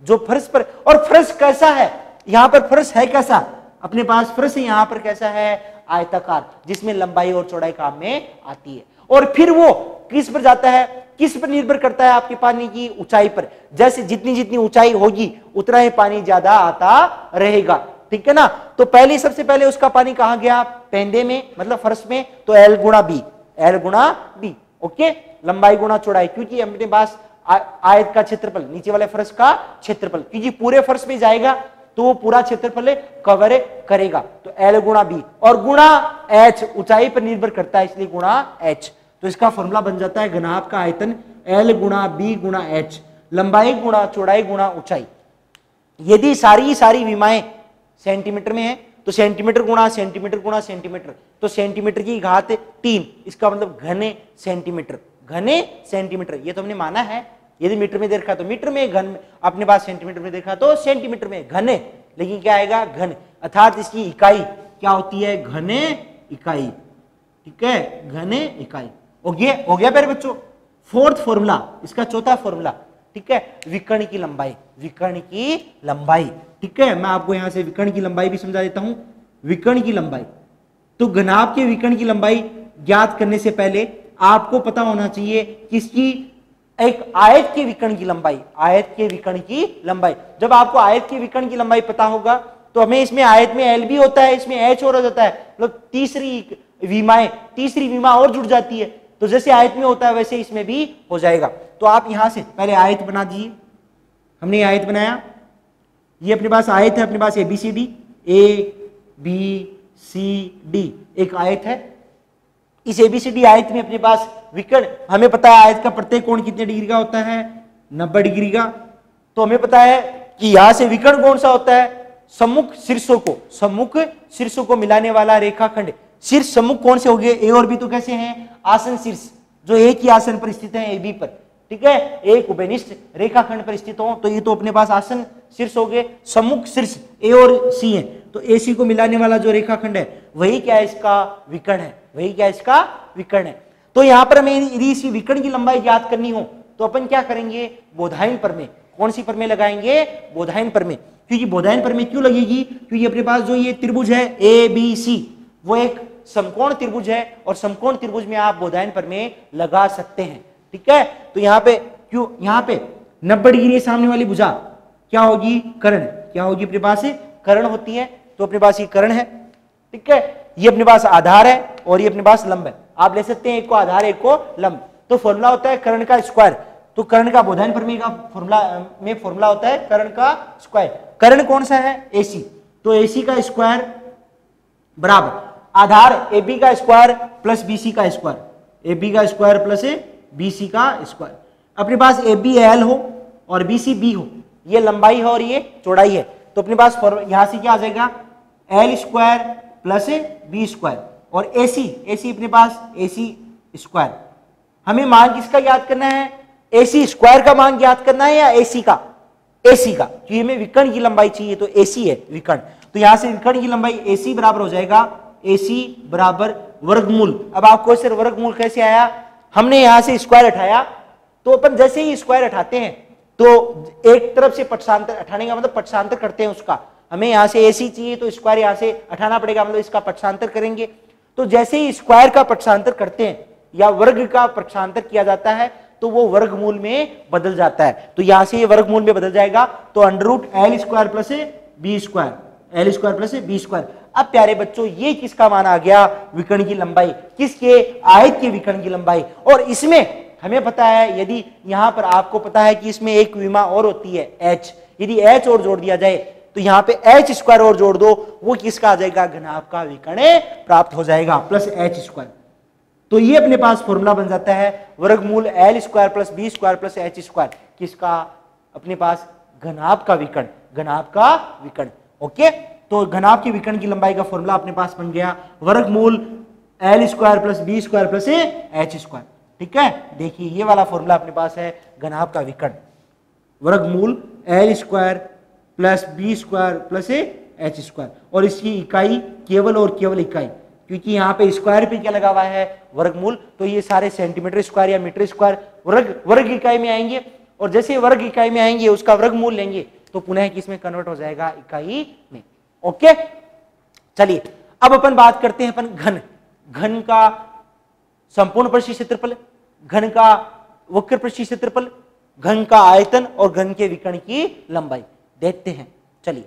जो फर्श पर, और फर्श कैसा है? यहां पर फर्श है कैसा? अपने पास फर्श यहां पर कैसा है? आयताकार, जिसमें लंबाई और चौड़ाई काम में आती है। और फिर वो किस पर जाता है? किस पर निर्भर करता है? आपके पानी की ऊंचाई पर। जैसे जितनी ऊंचाई होगी उतना ही पानी ज्यादा आता रहेगा। ठीक है ना, तो पहले सबसे पहले उसका पानी कहां गया? पेंदे में, मतलब फर्श में, तो L गुणा बी, L गुणा बी। ओके, लंबाई गुणा चौड़ाई, क्योंकि अपने पास आयत का क्षेत्रफल, नीचे वाले फर्श का क्षेत्रफल, क्योंकि पूरे फर्श में जाएगा तो वो पूरा क्षेत्रफल कवर करेगा, तो L गुणा बी, और गुणा H, ऊंचाई पर निर्भर करता है इसलिए गुणा H। तो इसका फॉर्मूला बन जाता है घनाभ का आयतन L गुणा बी गुणा H, लंबाई गुणा चौड़ाई गुणा ऊंचाई। यदि सारी विमाएं सेंटीमीटर में है तो सेंटीमीटर गुणा सेंटीमीटर गुणा सेंटीमीटर, तो सेंटीमीटर की घात 3, इसका मतलब घने सेंटीमीटर, घने सेंटीमीटर। ये तो हमने माना है, यदि मीटर में देखा तो मीटर में, घन अपने पास सेंटीमीटर में देखा तो सेंटीमीटर में, घने, लेकिन क्या आएगा? घन, अर्थात इसकी इकाई क्या होती है? घने इकाई। ठीक है, घने इकाई। हो गया प्यारे बच्चों। फोर्थ फॉर्मूला, इसका चौथा फॉर्मूला, ठीक है, विकर्ण की लंबाई, विकर्ण की लंबाई। ठीक है, मैं आपको यहां से विकर्ण की लंबाई भी समझा देता हूं। विकर्ण की लंबाई, तो घनाभ के विकर्ण की लंबाई ज्ञात करने से पहले आपको पता होना चाहिए किसकी? एक आयत के विकर्ण की लंबाई, आयत के विकर्ण की लंबाई। जब आपको आयत के विकर्ण की लंबाई पता होगा तो हमें इसमें आयत में L भी होता है, इसमें H और हो जाता है, मतलब तीसरी विमा और जुड़ जाती है। तो जैसे आयत में होता है वैसे इसमें भी हो जाएगा। तो आप यहां से पहले आयत बना दीजिए। हमने आयत बनाया, ये अपने पास आयत है, अपने पास ABCD, ABCD एक आयत है। इस ABCD आयत में अपने पास विकर्ण, हमें पता है आयत का प्रत्येक कोण कितने डिग्री का होता है? 90 डिग्री का। तो हमें पता है कि यहां से विकर्ण कौन सा होता है? सम्मुख शीर्षों को मिलाने वाला रेखाखंड। शीर्ष सम्मुख कौन से हो गए? A और B तो कैसे हैं? आसन शीर्ष, जो एक ही आसन पर स्थित है AB पर। ठीक है, एक उभयनिष्ठ रेखाखंड पर स्थित हो, तो ये तो अपने पास आसन शीर्ष हो गए। सम्मुख शीर्ष A और C है, तो AC को मिलाने वाला जो रेखाखंड है वही क्या है? इसका विकर्ण है, वही क्या? इसका विकर्ण है। तो यहां पर हमें यदि इसी विकर्ण की लंबाई ज्ञात करनी हो तो अपन क्या करेंगे? बोधायन प्रमेय। कौन सी प्रमेय लगाएंगे? बोधायन प्रमेय, क्योंकि बोधायन पर में क्यों लगेगी, क्योंकि अपने पास जो ये त्रिभुज है ए बी सी वो एक समकोण त्रिभुज है और समकोण त्रिभुज में आप बोधायन पर में लगा सकते हैं। ठीक है, तो यहाँ पे क्यों, यहाँ पे 90 डिग्री सामने वाली भुजा क्या होगी, कर्ण, क्या होगी अपने पास कर्ण होती है, तो अपने पास ये कर्ण है। ठीक है, ये अपने पास आधार है और ये अपने पास लंब है, आप ले सकते हैं एक को आधार एक को लंब। तो फॉर्मूला होता है कर्ण का स्क्वायर, तो कर्ण का बोधायन प्रमेय का फॉर्मूला होता है कर्ण का स्क्वायर। कर्ण कौन सा है, एसी, तो एसी का स्क्वायर बराबर आधार ए बी का स्क्वायर प्लस बी सी का स्क्वायर, ए बी का स्क्वायर प्लस बी सी का स्क्वायर। अपने पास ए बी एल हो और बी सी बी हो, ये लंबाई है और ये चौड़ाई है, तो अपने पास यहां से क्या आ जाएगा L square plus B square और एसी, एसी अपने पास एसी स्क्वायर। हमें मान किसका याद करना है, एसी स्क्वायर का मान याद करना है या एसी का, एसी का, क्योंकि हमें विकर्ण की लंबाई चाहिए, तो एसी है विकर्ण, तो यहां से विकर्ण की लंबाई एसी बराबर हो जाएगा एसी बराबर वर्गमूल। अब आपको सिर्फ वर्गमूल कैसे आया, हमने यहां से स्क्वायर हटाया, तो अपन जैसे ही स्क्वायर हटाते हैं तो एक तरफ से पक्षांतर, हटाने का मतलब पक्षांतर करते हैं उसका, हमें यहां से एसी चाहिए तो स्क्वायर यहां से हटाना पड़ेगा, मतलब इसका पक्षांतर करेंगे। तो जैसे ही स्क्वायर का पक्षांतर करते हैं या वर्ग का पक्षांतर किया जाता है तो वो वर्गमूल में बदल जाता है, तो यहां से ये वर्गमूल में बदल जाएगा, तो under root L square plus B square, L square plus B square. अब प्यारे बच्चों ये किसका मान आ गया, विकर्ण की लंबाई, किसके, आयत के विकर्ण की लंबाई। और इसमें हमें पता है, यदि यहां पर आपको पता है कि इसमें एक विमा और होती है एच, यदि एच और जोड़ दिया जाए तो यहां पे एच स्क्वायर और जोड़ दो, वो किसका आ जाएगा, घनाभ का विकर्ण प्राप्त हो जाएगा प्लस एच स्क्वायर। तो ये अपने पास फॉर्मूला बन जाता है वर्गमूल L square plus B square plus H square, किसका, अपने पास घनाभ का विकर्ण, घनाभ का विकर्ण। ओके, तो घनाभ के विकर्ण की लंबाई का फॉर्मूला अपने पास बन गया वर्गमूल L square plus B square plus H square. ठीक है, देखिए ये वाला फॉर्मूला अपने पास है घनाभ का विकर्ण, वर्गमूल L square plus B square plus H square, और इसकी इकाई केवल और केवल इकाई, क्योंकि यहाँ पे स्क्वायर पे क्या लगा हुआ है, वर्गमूल, तो ये सारे सेंटीमीटर स्क्वायर या मीटर स्क्वायर वर्ग इकाई में आएंगे, और जैसे वर्ग इकाई में आएंगे उसका वर्गमूल लेंगे तो पुनः किसमें कन्वर्ट हो जाएगा, इकाई में। ओके, चलिए अब अपन बात करते हैं अपन घन, घन का संपूर्ण पृष्ठीय क्षेत्रफल, घन का वक्र पृष्ठीय क्षेत्रफल, घन का आयतन और घन के विकर्ण की लंबाई देखते हैं। चलिए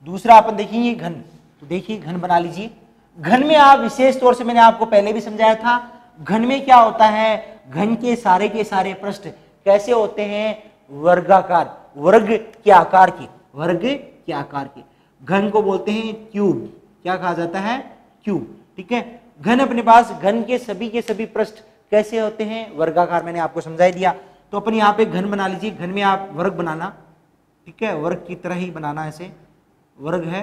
दूसरा अपन देखेंगे घन, तो देखिए घन बना लीजिए। घन में आप विशेष तौर से, मैंने आपको पहले भी समझाया था, घन में क्या होता है, घन के सारे पृष्ठ कैसे होते हैं, वर्गाकार, वर्ग के आकार के, वर्ग के आकार के। घन को बोलते हैं क्यूब, क्या कहा जाता है, क्यूब। ठीक है, घन अपने पास, घन के सभी पृष्ठ कैसे होते हैं, वर्गाकार, मैंने आपको समझा दिया। तो अपन यहाँ पे घन बना लीजिए, घन में आप वर्ग बनाना, ठीक है, वर्ग की तरह ही बनाना, ऐसे वर्ग है,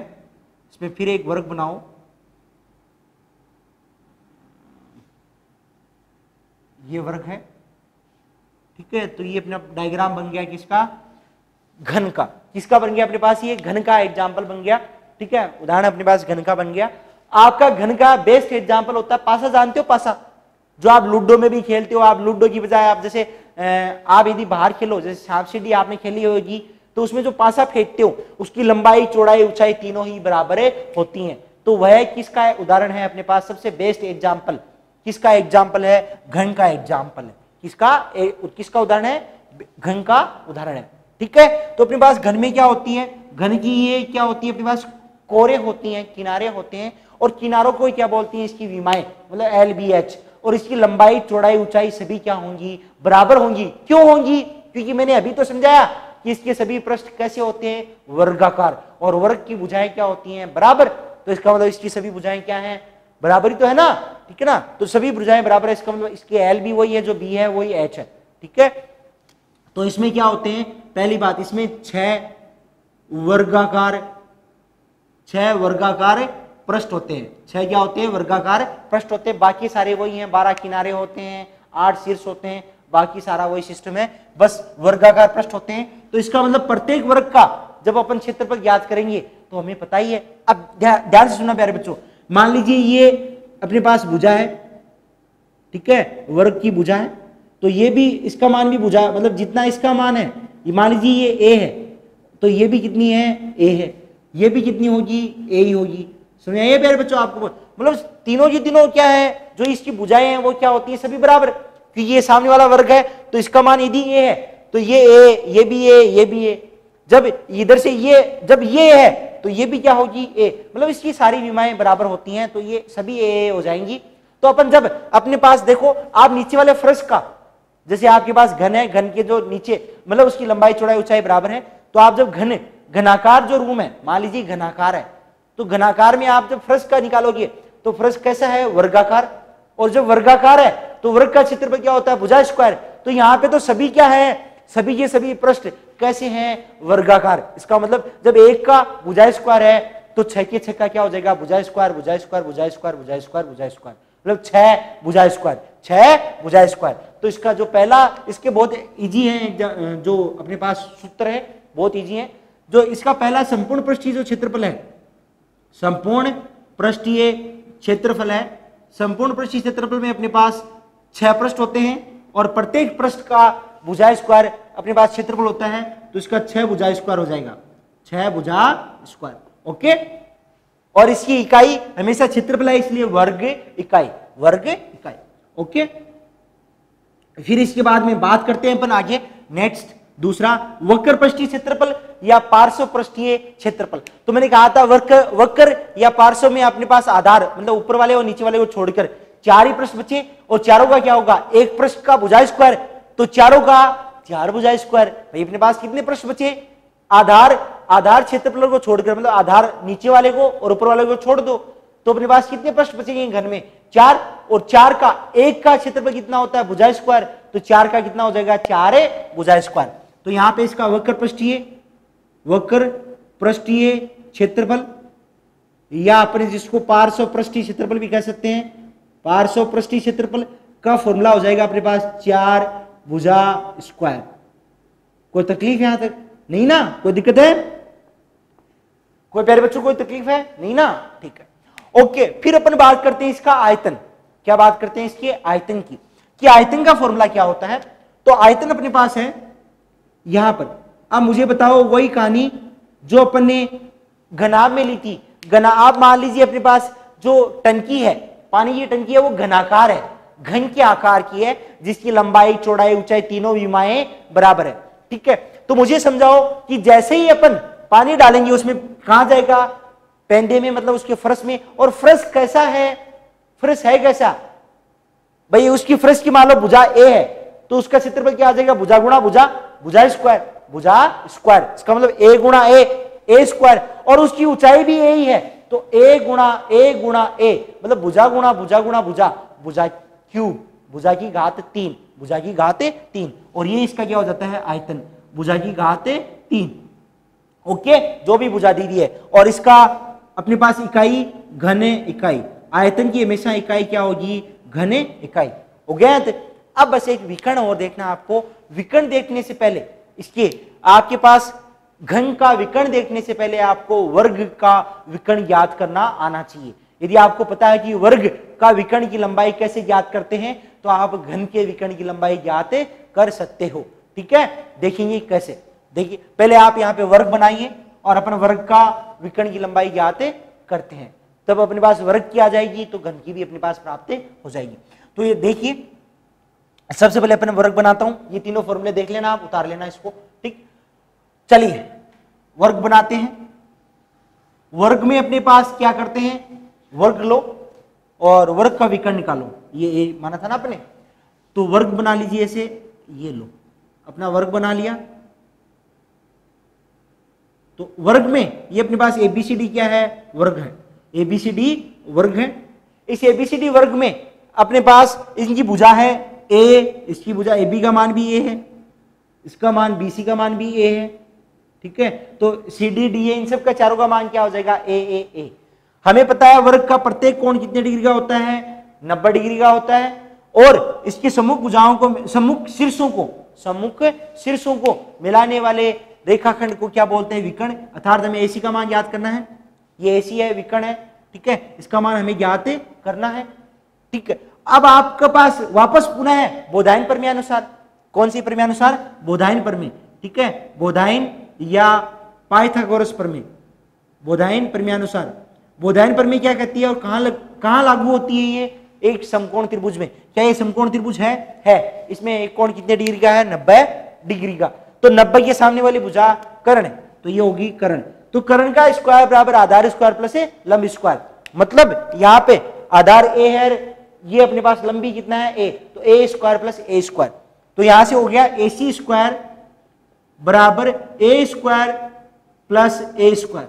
इसमें फिर एक वर्ग बनाओ, ये वर्ग है। ठीक है, तो ये अपना डायग्राम बन गया किसका, घन का, किसका बन गया अपने पास, ये घन का एग्जाम्पल बन गया। ठीक है, उदाहरण अपने पास घन का बन गया। आपका घन का बेस्ट एग्जाम्पल होता है पासा, जानते हो पासा, जो आप लूडो में भी खेलते हो। आप लूडो की बजाय आप जैसे आप यदि बाहर खेलो, जैसे सांप सीढ़ी आपने खेली होगी, तो उसमें जो पासा फेंकते हो उसकी लंबाई चौड़ाई ऊंचाई तीनों ही बराबर होती हैं। तो वह किसका उदाहरण है अपने पास, सबसे बेस्ट एग्जाम्पल किसका एग्जाम्पल है, घन का एग्जाम्पल है। किसका उदाहरण है, घन का उदाहरण है। ठीक है, तो अपने पास घन में क्या होती है, घन की ये क्या होती है, अपने पास कोरे होती हैं, किनारे होते हैं, और किनारों को क्या बोलती हैं, इसकी विमाएं, मतलब एल बी एच, और इसकी लंबाई चौड़ाई ऊंचाई सभी क्या होंगी, बराबर होंगी। क्यों होंगी, क्योंकि मैंने अभी तो समझाया कि इसके सभी पृष्ठ कैसे होते हैं, वर्गाकार, और वर्ग की भुजाएं क्या होती हैं, बराबर। तो इसका मतलब इसकी सभी भुजाएं क्या हैं, बराबर ही तो है ना। ठीक है ना, तो सभी भुजाएं बराबर है, इसका मतलब इसके एल भी वही है, जो बी है वही एच है। ठीक है, तो इसमें क्या होते हैं, पहली बात, इसमें 6 वर्गाकार पृष्ठ होते हैं। 6 क्या होते हैं, वर्गाकार पृष्ठ होते हैं। बाकी सारे वही हैं, 12 किनारे होते हैं, 8 शीर्ष होते हैं, बाकी सारा वही सिस्टम है, बस वर्गाकार पृष्ठ होते हैं। तो इसका मतलब प्रत्येक वर्ग का जब अपन क्षेत्रफल ज्ञात करेंगे तो हमें पता ही है। अब ध्यान से सुनना प्यारे बच्चों, मान लीजिए ये अपने पास भुजा है, ठीक है, वर्ग की भुजा है, तो ये भी, इसका मान भी भुजा, मतलब जितना इसका मान है, ये मान लीजिए ये ए है, तो ये भी कितनी है, ए है, ये भी कितनी होगी, ए ही होगी। समझ आइए प्यारे बच्चों आपको, मतलब तीनों की तीनों क्या है, जो इसकी भुजाएं हैं वो क्या होती है, सभी बराबर, क्योंकि ये सामने वाला वर्ग है तो इसका मान यदि ए है तो ये ए, ये भी ए, ये भी ए, जब इधर से ये, जब ये है तो ये भी क्या होगी, ए, मतलब इसकी सारी विमाएं बराबर होती हैं तो ये सभी ए हो जाएंगी। तो अपन जब अपने पास देखो, आप नीचे वाले फर्श का, जैसे आपके पास घन है, घन के जो नीचे मतलब उसकी लंबाई चौड़ाई ऊंचाई बराबर है, तो आप जब घनाकार जो रूम है, मान लीजिए घनाकार है, तो घनाकार में आप जब फर्श का निकालोगे तो फर्श कैसा है, वर्गाकार, और जब वर्गाकार है तो वर्ग का क्षेत्रफल क्या होता है, भुजा स्क्वायर। तो यहाँ पे तो सभी क्या है, सभी के सभी पृष्ठ कैसे हैं, वर्गाकार। इसका मतलब जब एक का भुजा स्क्वायर है तो 6 के 6 का क्या हो जाएगा, भुजा स्क्वायर, भुजा स्क्वायर, भुजा स्क्वायर, भुजा स्क्वायर, भुजा स्क्वायर, मतलब 6 भुजा स्क्वायर, 6 भुजा स्क्वायर। तो इसका जो पहला, इसके बहुत इजी है, जो अपने पास सूत्र है बहुत इजी है। जो इसका पहला संपूर्ण पृष्ठीय जो क्षेत्रफल है, संपूर्ण पृष्ठीय क्षेत्रफल है, संपूर्ण पृष्ठीय क्षेत्रफल में अपने पास 6 पृष्ठ होते हैं और प्रत्येक पृष्ठ का भुजा स्क्वायर अपने पास क्षेत्रफल होता है, तो इसका 6 भुजा स्क्वायर हो जाएगा, 6 भुजा स्क्वायर। ओके, और इसकी इकाई हमेशा क्षेत्रफल है इसलिए वर्ग इकाई, वर्ग इकाई। ओके, फिर इसके बाद में बात करते हैं अपन आगे, नेक्स्ट दूसरा वक्र पृष्ठीय क्षेत्रफल या पार्श्व पृष्ठीय क्षेत्रफल। तो मैंने कहा था वक्र या पार्श्व में अपने पास आधार, मतलब ऊपर वाले और नीचे वाले को छोड़कर 4 ही पृष्ठ बचे, और चारों का क्या होगा, एक पृष्ठ का भुजा स्क्वायर, तो चारों का 4 भुजा स्क्वायर। भाई अपने पास कितने पृष्ठ बचे, आधार क्षेत्रफल को छोड़कर, मतलब आधार नीचे वाले को और ऊपर वाले को छोड़ दो, तो अपने पास कितने पृष्ठ बचेंगे घन में, 4, और 4 का एक का क्षेत्रफल कितना होता है, भुजा स्क्वायर, तो 4 का कितना हो जाएगा, 4 भुजा स्क्वायर। तो यहां पे इसका वक्र पृष्ठीय क्षेत्रफल या अपने जिसको पार्श्व पृष्ठीय क्षेत्रफल भी कह सकते हैं, पार्श्व पृष्ठीय क्षेत्रफल का फॉर्मूला हो जाएगा अपने पास 4 भुजा स्क्वायर। कोई तकलीफ यहां तक नहीं ना, कोई दिक्कत है, कोई प्यारे बच्चों कोई तकलीफ है नहीं ना, ठीक है। ओके, फिर अपन बात करते हैं इसका आयतन, क्या बात करते हैं इसके आयतन की, कि आयतन का फॉर्मूला क्या होता है। तो आयतन अपने पास है यहां पर। अब मुझे बताओ वही कहानी जो अपन ने घनाभ में ली थी, आप मान लीजिए अपने पास जो टंकी है, पानी की टंकी है, वो घनाकार है, घन के आकार की है, जिसकी लंबाई चौड़ाई ऊंचाई तीनों विमाएं बराबर है, ठीक है। तो मुझे समझाओ कि जैसे ही अपन पानी डालेंगे उसमें कहां जाएगा, पेंदे में, मतलब उसके फर्श में, और फर्श कैसा है, फर्श है कैसा भाई, उसकी फर्श की मान लो भुजा ए है, तो उसका क्षेत्रफल क्या आ जाएगा, भुजा गुणा भुजा, भुजा स्क्वायर, भुजा स्क्वायर। इसका मतलब ए गुणा ए स्क्वायर, और उसकी ऊंचाई भी ए ही है, तो ए गुणा ए, मतलब भुजा गुणा भुजा गुणा भुजा, भुजा क्यूब, भुजा की घात 3, भुजा की घात 3, और ये इसका क्या हो जाता है, आयतन, भुजा की घात 3। ओके, जो भी भुजा दी है, और इसका अपने पास इकाई घन इकाई, आयतन की हमेशा इकाई क्या होगी, घन इकाई। हो गया। अब बस एक विकर्ण और देखना आपको, विकर्ण देखने से पहले इसके आपके पास घन का विकर्ण देखने से पहले आपको वर्ग का विकर्ण ज्ञात करना आना चाहिए। यदि आपको पता है कि वर्ग का विकर्ण की लंबाई कैसे ज्ञात करते हैं, तो आप घन के विकर्ण की लंबाई ज्ञात कर सकते हो, ठीक है। देखेंगे कैसे, देखिए पहले आप यहाँ पे वर्ग बनाइए और अपन वर्ग का विकर्ण की लंबाई ज्ञात करते हैं, तब अपने पास वर्ग की आ जाएगी तो घन की भी अपने पास प्राप्त हो जाएगी। तो ये देखिए, सबसे पहले अपन वर्ग बनाता हूं, ये तीनों फॉर्मूले देख लेना, आप उतार लेना इसको, ठीक। चलिए वर्ग बनाते हैं। वर्ग में अपने पास क्या करते हैं, वर्ग लो और वर्ग का विकर्ण निकालो, ये माना था ना अपने, तो वर्ग बना लीजिए ऐसे, ये लो अपना वर्ग बना लिया। तो वर्ग में ये अपने पास एबीसीडी क्या है, वर्ग है, एबीसीडी वर्ग है। इस एबीसीडी वर्ग में अपने पास इनकी भुजा है ए, इसकी भुजा ए बी का मान भी ए है, इसका मान बी सी का मान भी ए है, ठीक है। तो सी डी डी ए इन सब का चारों का मान क्या हो जाएगा, ए ए ए। हमें पता है वर्ग का प्रत्येक कोण कितने डिग्री का होता है, 90 डिग्री का होता है, और इसकी सम्मुख भुजाओं को, सम्मुख शीर्षों को मिलाने वाले रेखाखंड को क्या बोलते हैं, विकर्ण। अर्थात हमें एसी का मान ज्ञात करना है, ये एसी है, विकर्ण है, ठीक है, इसका मान हमें ज्ञात करना है, ठीक है। अब आपके पास वापस पुनः है बोधायन प्रमेय अनुसार, कौन सी प्रमेय अनुसार, बोधायन प्रमेय, ठीक है। बोधायन या पाइथागोरस प्रमेय, बोधायन प्रमेयानुसार। बोधायन प्रमेय क्या कहती है और कहां लागू होती है ये? एक समकोण त्रिभुज में। क्या ये समकोण त्रिभुज है? इसमें एक कोण कितने डिग्री का है? 90 डिग्री का। तो 90 के सामने वाली भुजा कर्ण है, तो ये होगी कर्ण। तो कर्ण का स्क्वायर बराबर आधार स्क्वायर प्लस लंब स्क्वायर। मतलब यहाँ पे आधार ए है, ये अपने पास लंबी कितना है? ए, तो ए स्क्वायर प्लस ए स्क्वायर। तो यहां से हो गया ए सी स्क्वायर बराबर ए स्क्वायर प्लस ए स्क्वायर।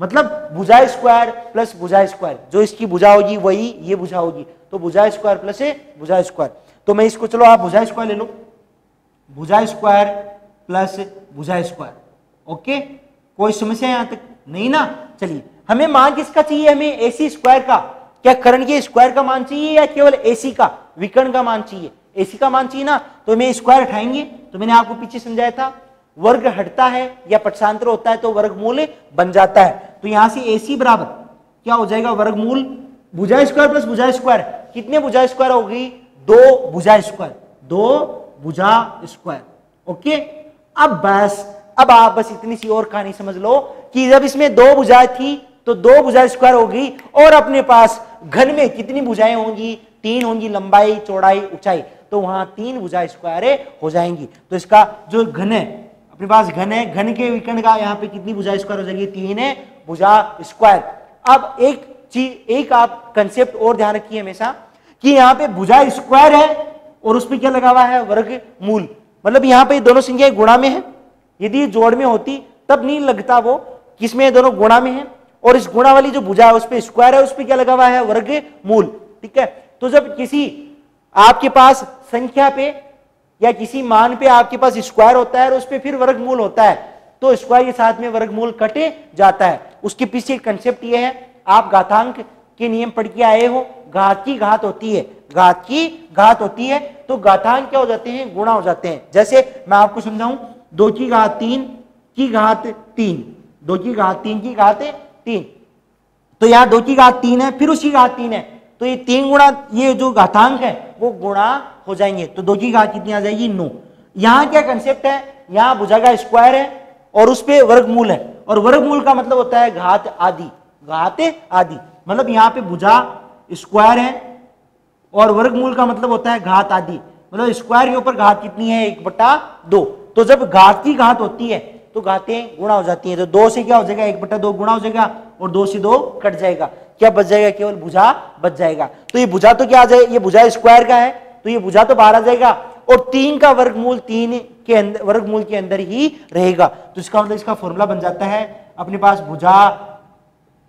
मतलब भुजा स्क्वायर प्लस भुजा स्क्वायर, जो इसकी भुजा होगी वही ये भुजा होगी, तो भुजा स्क्वायर प्लस भुजा स्क्वायर। तो मैं इसको, चलो आप भुजा स्क्वायर ले लो, भुजा स्क्वायर प्लस भुजा स्क्वायर। ओके, कोई समस्या यहां तक नहीं ना? चलिए, हमें मान किसका चाहिए? हमें एसी स्क्वायर का। क्या कर्ण के स्क्वायर का मान चाहिए या केवल एसी का, विकर्ण का मान चाहिए? एसी का मान चाहिए ना, तो हमें स्क्वायर हटाएंगे। तो मैंने आपको पीछे समझाया था, वर्ग हटता है या पक्षांतर होता है तो वर्गमूल बन जाता है। तो यहां से एसी बराबर क्या हो जाएगा? वर्गमूल भुजा स्क्वायर प्लस भुजा स्क्वायर। कितने भुजा स्क्वायर होगी? 2 भुजा स्क्वायर, 2 भुजा स्क्वायर। ओके, अब आप बस इतनी सी और कहानी समझ लो कि जब इसमें 2 भुजाएं थी तो 2 भुजा स्क्वायर होगी, और अपने पास घन में कितनी भुजाएं होंगी? 3 होंगी, लंबाई चौड़ाई ऊंचाई, तो वहां 3 भुजा स्क्वायर हो जाएंगी। तो इसका जो घन है, अपने पास घन है, घन के विकर्ण का यहाँ पे कितनी भुजा स्क्वायर हो जाएगी? 3 भुजा स्क्वायर। अब एक चीज, एक आप कंसेप्ट और ध्यान रखिए हमेशा कि यहाँ पे भुजा स्क्वायर है और उस पर क्या लगा हुआ है? वर्गमूल। मतलब यहाँ पे दोनों संख्याएं गुणा में है, यदि जोड़ में होती तब नहीं लगता वो, किसमें? दोनों गुणा में है, और इस गुणा वाली जो भुजा है उस पे स्क्वायर है, उस पे क्या लगा हुआ है? वर्गमूल। ठीक है, तो जब किसी आपके पास संख्या पे या किसी मान पे आपके पास स्क्वायर होता है और उस पे फिर वर्गमूल होता है, तो स्क्वायर के साथ में वर्गमूल कटे जाता है। उसके पीछे कंसेप्ट ये है, आप घातांक के नियम पढ़ के आए हो, घात की घात होती है, घात की घात होती है, तो घातांक क्या हो जाते हैं? गुणा हो जाते हैं। जैसे मैं आपको समझाऊं, 2 की घात 3 की घात 3, 2 की घात 3 की घात 3, तो यहाँ 2 की घात 3 है, फिर उसकी घात 3 है, तो ये 3 गुणा, ये जो घातांक है वो गुणा हो जाएंगे, तो 2 की घात कितनी आ जाएगी? 9। यहाँ क्या कंसेप्ट है? यहाँ भुजा का स्क्वायर है और उस पे वर्गमूल है, और वर्गमूल का मतलब होता है घात आदि, घात आदि। मतलब यहाँ पे भुजा स्क्वायर है और वर्गमूल का मतलब होता है घात आदि। मतलब स्क्वायर के ऊपर घात कितनी है? 1/2। तो जब घात की घात होती है तो घातें गुणा हो जाती हैं, तो 2 से क्या हो जाएगा? 1/2 गुणा हो जाएगा, और 2 से 2 कट जाएगा, क्या बच जाएगा? केवल भुजा बच जाएगा। तो ये भुजा तो क्या आ जाए? ये भुजा स्क्वायर का है, तो ये भुजा तो बाहर आ जाएगा, और 3 का वर्गमूल 3 के अंदर, वर्गमूल के अंदर ही रहेगा। तो इसका मतलब इसका फॉर्मूला बन जाता है अपने पास भुजा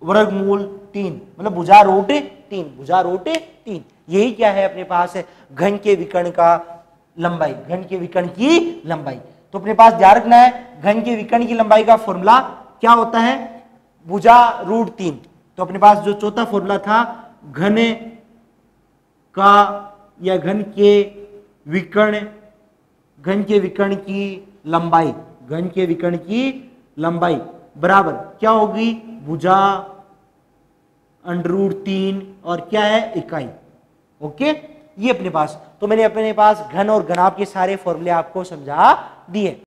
वर्गमूल 3, मतलब भुजा रूट 3, भुजा रूट 3। यही क्या है अपने पास? घन के विकर्ण का लंबाई, घन के विकर्ण की लंबाई। तो अपने पास ध्यान रखना है, घन के विकर्ण की लंबाई का फॉर्मूला क्या होता है? भुजा रूट 3। तो अपने पास जो चौथा फॉर्मूला था, घन का या घन के विकर्ण की लंबाई, घन के विकर्ण की लंबाई बराबर क्या होगी? भुजा √3 और क्या है? इकाई। ओके, ये अपने पास, तो मैंने अपने पास घन और घनाभ के सारे फॉर्मूले आपको समझा दिए।